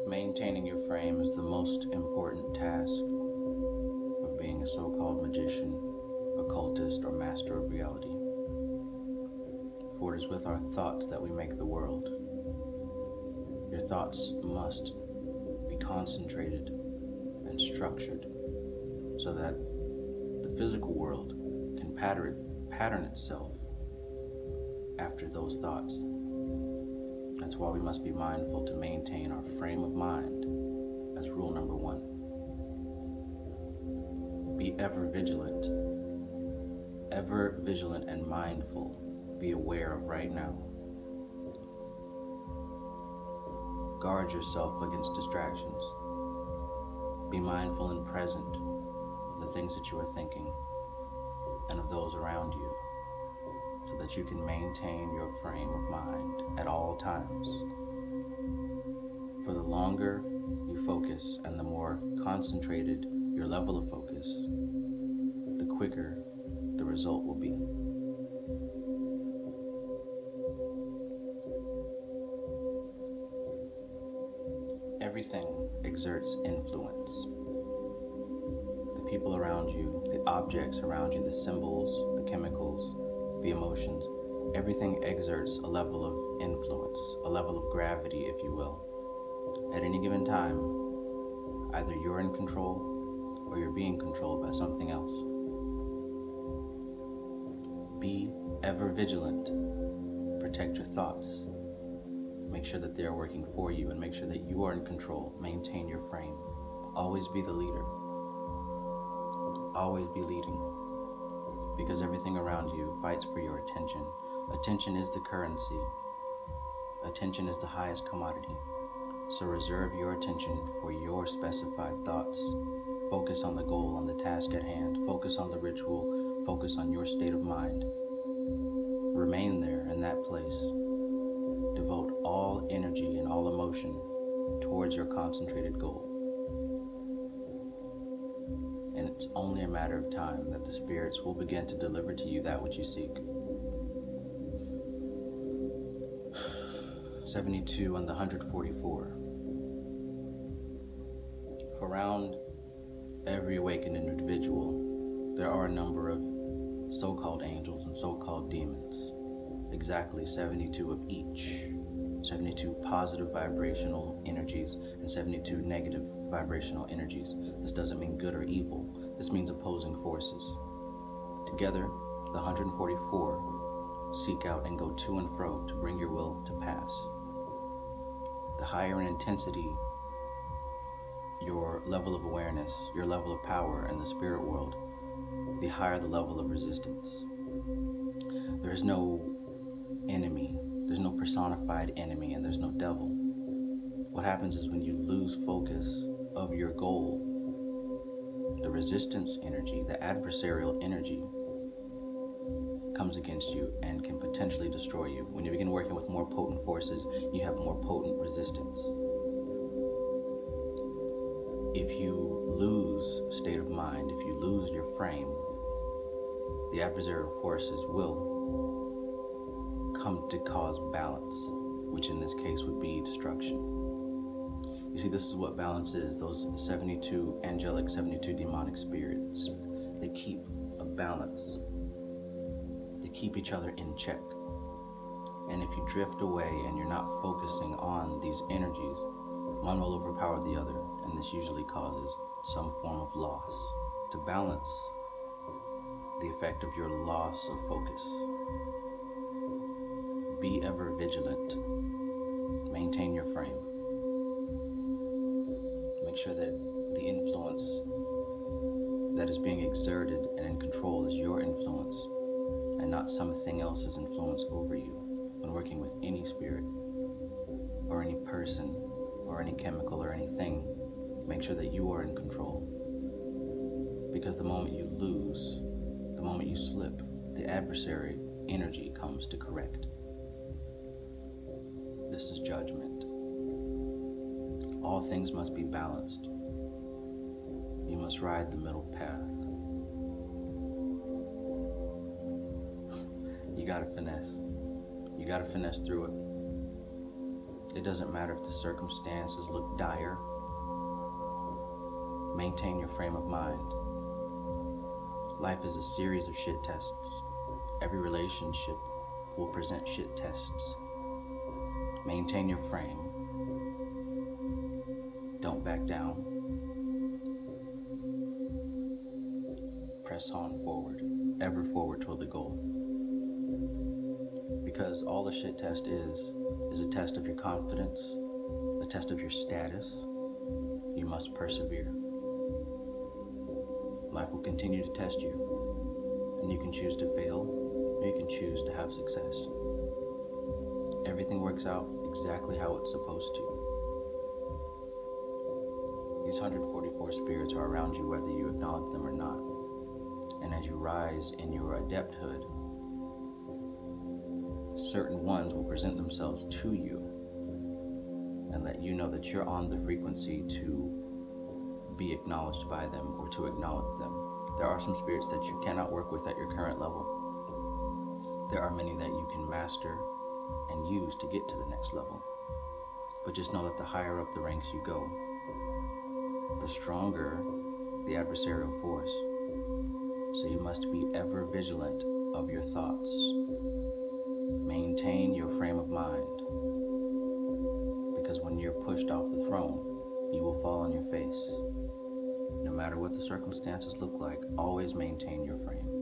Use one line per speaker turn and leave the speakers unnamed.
Maintaining your frame is the most important task of being a so-called magician, occultist, or master of reality. For it is with our thoughts that we make the world. Your thoughts must be concentrated and structured so that the physical world can pattern itself after those thoughts. That's why we must be mindful to maintain our frame of mind as rule number one. Be ever vigilant and mindful. Be aware of right now. Guard yourself against distractions. Be mindful and present of the things that you are thinking and of those around you, so that you can maintain your frame of mind at all times. For the longer you focus and the more concentrated your level of focus, the quicker the result will be. Everything exerts influence. The people around you, the objects around you, the symbols, the chemicals, the emotions, everything exerts a level of influence, a level of gravity, if you will. At any given time, either you're in control or you're being controlled by something else. Be ever vigilant. Protect your thoughts. Make sure that they are working for you and make sure that you are in control. Maintain your frame. Always be the leader. Always be leading. Because everything around you fights for your attention. Attention is the currency. Attention is the highest commodity. So reserve your attention for your specified thoughts. Focus on the goal, on the task at hand. Focus on the ritual. Focus on your state of mind. Remain there in that place. Devote all energy and all emotion towards your concentrated goal. And it's only a matter of time that the spirits will begin to deliver to you that which you seek. 72 and the 144. Around every awakened individual, there are a number of so-called angels and so-called demons. Exactly 72 of each. 72 positive vibrational energies and 72 negative vibrational energies. This doesn't mean good or evil. This means opposing forces. Together, the 144 seek out and go to and fro to bring your will to pass. The higher in intensity your level of awareness, your level of power in the spirit world, the higher the level of resistance. There is no enemy. There's no personified enemy and there's no devil. What happens is when you lose focus of your goal, the resistance energy, the adversarial energy comes against you and can potentially destroy you. When you begin working with more potent forces, you have more potent resistance. If you lose state of mind, if you lose your frame, the adversarial forces will come to cause balance, which in this case would be destruction. You see, this is what balance is. Those 72 angelic, 72 demonic spirits, they keep a balance. They keep each other in check. And if you drift away and you're not focusing on these energies, one will overpower the other, and this usually causes some form of loss. To balance the effect of your loss of focus, be ever vigilant. Maintain your frame. Make sure that the influence that is being exerted and in control is your influence and not something else's influence over you when working with any spirit or any person or any chemical or anything. Make sure that you are in control. Because the moment you lose, the moment you slip, the adversary energy comes to correct. This is judgment. All things must be balanced. You must ride the middle path. You gotta finesse. You gotta finesse through it. It doesn't matter if the circumstances look dire. Maintain your frame of mind. Life is a series of shit tests. Every relationship will present shit tests. Maintain your frame. Don't back down. Press on forward, ever forward toward the goal. Because all the shit test is a test of your confidence, a test of your status. You must persevere. Life will continue to test you, and you can choose to fail, or you can choose to have success. Everything works out exactly how it's supposed to. These 144 spirits are around you whether you acknowledge them or not. And as you rise in your adepthood, certain ones will present themselves to you and let you know that you're on the frequency to be acknowledged by them or to acknowledge them. There are some spirits that you cannot work with at your current level. There are many that you can master and use to get to the next level. But just know that the higher up the ranks you go, the stronger the adversarial force. So you must be ever vigilant of your thoughts. Maintain your frame of mind. Because when you're pushed off the throne, you will fall on your face. No matter what the circumstances look like, always maintain your frame.